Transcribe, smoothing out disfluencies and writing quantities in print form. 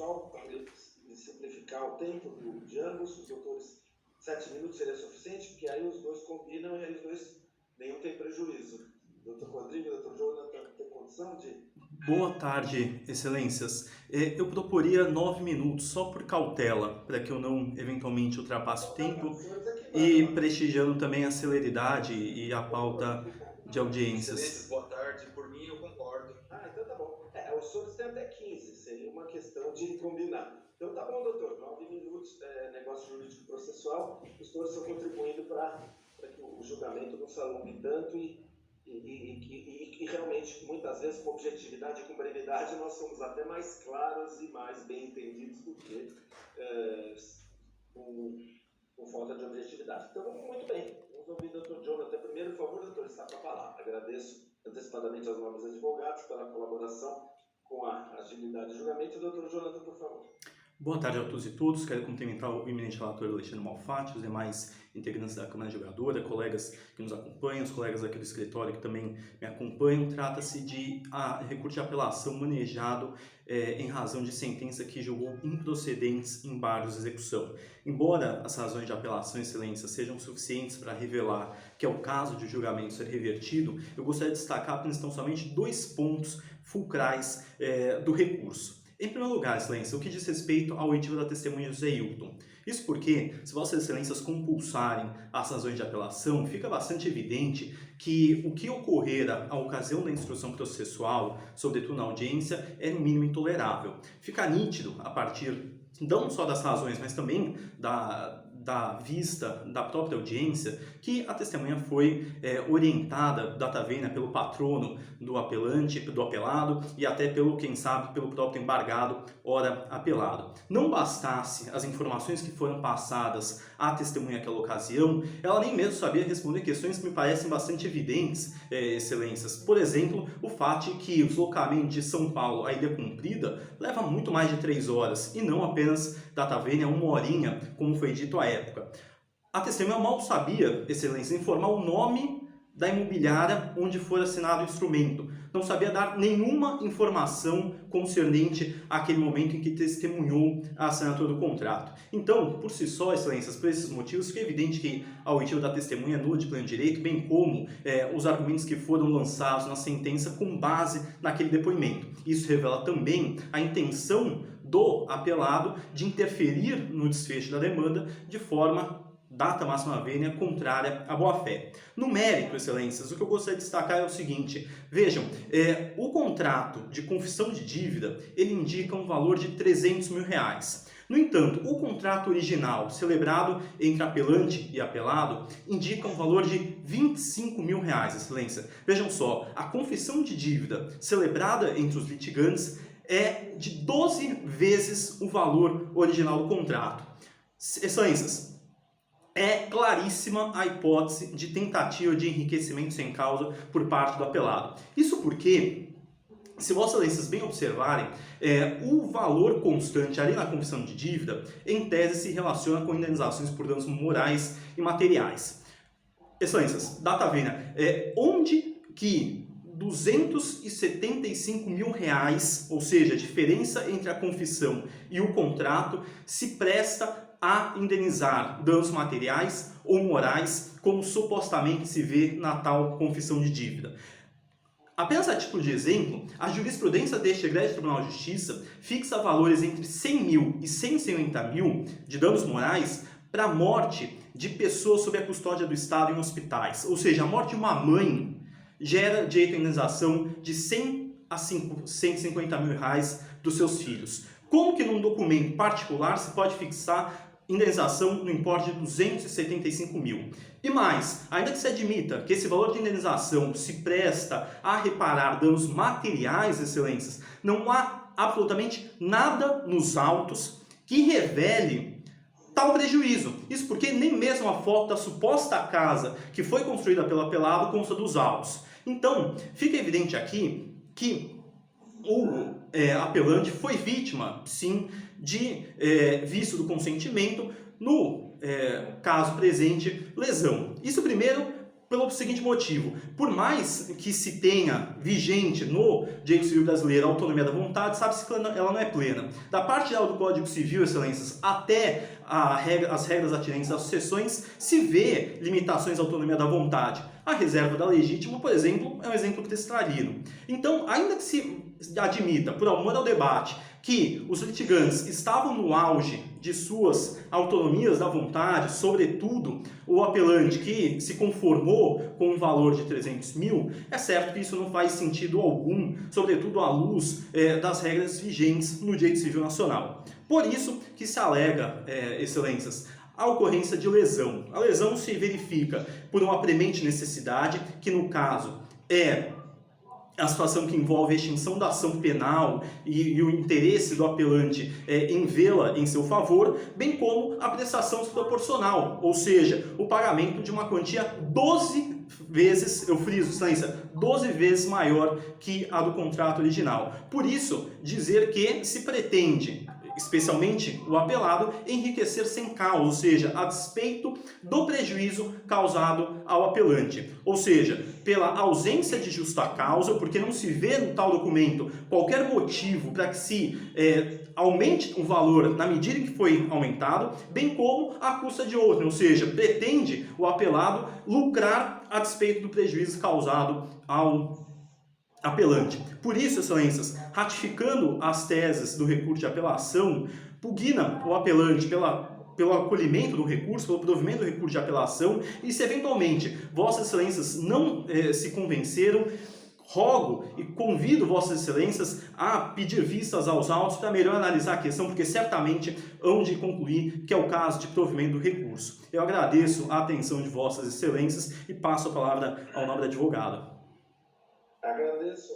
pessoal, para simplificar o tempo de ambos, os doutores, 7 minutos seria suficiente, porque aí os dois combinam e aí os dois nenhum tem prejuízo. Doutor Rodrigo, doutor Jonathan, tem condição de... Boa tarde, excelências. Eu proporia 9 minutos, só por cautela, para que eu não eventualmente ultrapasse o tempo e prestigiando também a celeridade e a pauta de audiências. Excelências, boa tarde. Por mim, eu concordo. Então tá bom. Os senhores têm até 15, seria uma questão de combinar. Então tá bom, doutor, 9 minutos, negócio jurídico processual, os senhores estão contribuindo para que o julgamento não se alongue tanto e realmente, muitas vezes, com objetividade e com brevidade, nós somos até mais claros e mais bem entendidos do que com falta de objetividade. Então, muito bem. Vamos ouvir o doutor Jonathan primeiro. Por favor, doutor, está com a palavra. Agradeço antecipadamente aos nobres advogados pela colaboração com a agilidade do julgamento. Doutor Jonathan, por favor. Boa tarde a todos e todos. Quero cumprimentar o eminente relator Alexandre Malfatti, os demais integrantes da Câmara Julgadora, colegas que nos acompanham, os colegas aqui do escritório que também me acompanham. Trata-se de recurso de apelação manejado em razão de sentença que julgou improcedentes embargos de execução. Embora as razões de apelação, excelência, sejam suficientes para revelar que é o caso de o julgamento ser revertido, eu gostaria de destacar apenas tão somente 2 pontos fulcrais do recurso. Em primeiro lugar, excelência, o que diz respeito ao oitivo da testemunha José Hilton. Isso porque, se vossas excelências compulsarem as razões de apelação, fica bastante evidente que o que ocorrera à ocasião da instrução processual, sobretudo na audiência, é no mínimo intolerável. Fica nítido, a partir não só das razões, mas também da vista da própria audiência, que a testemunha foi orientada, data vênia, pelo patrono do apelante, do apelado e até pelo, quem sabe, pelo próprio embargado, ora apelado. Não bastasse as informações que foram passadas à testemunha naquela ocasião, ela nem mesmo sabia responder questões que me parecem bastante evidentes, excelências. Por exemplo, o fato de que o deslocamento de São Paulo à Ilha Comprida leva muito mais de 3 horas e não apenas, data vênia, 1 horinha, como foi dito à época. A testemunha mal sabia, excelência, informar o nome da imobiliária onde for assinado o instrumento. Não sabia dar nenhuma informação concernente àquele momento em que testemunhou a assinatura do contrato. Então, por si só, excelências, por esses motivos, fica evidente que a oitiva da testemunha é nula de pleno direito, bem como os argumentos que foram lançados na sentença com base naquele depoimento. Isso revela também a intenção do apelado de interferir no desfecho da demanda de forma, data máxima vênia, contrária à boa-fé. No mérito, excelências, o que eu gostaria de destacar é o seguinte: vejam, o contrato de confissão de dívida, ele indica um valor de R$300 mil. No entanto, o contrato original, celebrado entre apelante e apelado, indica um valor de R$25 mil, excelência. Vejam só, a confissão de dívida celebrada entre os litigantes é de 12 vezes o valor original do contrato. Excelências, é claríssima a hipótese de tentativa de enriquecimento sem causa por parte do apelado. Isso porque, se vossas excelências bem observarem, o valor constante ali na confissão de dívida, em tese, se relaciona com indenizações por danos morais e materiais. Excelências, data vênia, onde que R$275 mil, ou seja, a diferença entre a confissão e o contrato, se presta a indenizar danos materiais ou morais, como supostamente se vê na tal confissão de dívida. Apenas a título de exemplo, a jurisprudência deste egrégio Tribunal de Justiça fixa valores entre 100 mil e 150 mil de danos morais para a morte de pessoas sob a custódia do Estado em hospitais. Ou seja, a morte de uma mãe gera direito à indenização de 100 a 150 mil reais dos seus filhos. Como que num documento particular se pode fixar indenização no importe de 275 mil? E mais, ainda que se admita que esse valor de indenização se presta a reparar danos materiais, excelências, não há absolutamente nada nos autos que revele tal prejuízo. Isso porque nem mesmo a foto da suposta casa que foi construída pelo apelado consta dos autos. Então, fica evidente aqui que o apelante foi vítima, sim, de vício do consentimento, no caso presente, lesão. Isso primeiro Pelo seguinte motivo: por mais que se tenha vigente no direito civil brasileiro a autonomia da vontade, sabe-se que ela não é plena. Da parte geral do Código Civil, excelências, até as regras atinentes às sucessões, se vê limitações à autonomia da vontade. A reserva da legítima, por exemplo, é um exemplo cristalino. Então, ainda que se admita, por amor ao debate, que os litigantes estavam no auge de suas autonomias da vontade, sobretudo o apelante que se conformou com um valor de 300 mil, é certo que isso não faz sentido algum, sobretudo à luz das regras vigentes no direito civil nacional. Por isso que se alega, excelências, a ocorrência de lesão. A lesão se verifica por uma premente necessidade, que no caso é a situação que envolve a extinção da ação penal e o interesse do apelante em vê-la em seu favor, bem como a prestação desproporcional, ou seja, o pagamento de uma quantia 12 vezes, eu friso, excelência, 12 vezes maior que a do contrato original. Por isso, dizer que se pretende, especialmente o apelado, enriquecer sem causa, ou seja, a despeito do prejuízo causado ao apelante. Ou seja, pela ausência de justa causa, porque não se vê no tal documento qualquer motivo para que se aumente o valor na medida em que foi aumentado, bem como à custa de outra, ou seja, pretende o apelado lucrar a despeito do prejuízo causado ao apelante. Por isso, excelências, ratificando as teses do recurso de apelação, pugna o apelante pelo acolhimento do recurso, pelo provimento do recurso de apelação, e se eventualmente vossas excelências não se convenceram, rogo e convido vossas excelências a pedir vistas aos autos para melhor analisar a questão, porque certamente hão de concluir que é o caso de provimento do recurso. Eu agradeço a atenção de vossas excelências e passo a palavra ao nobre advogado. Agradeço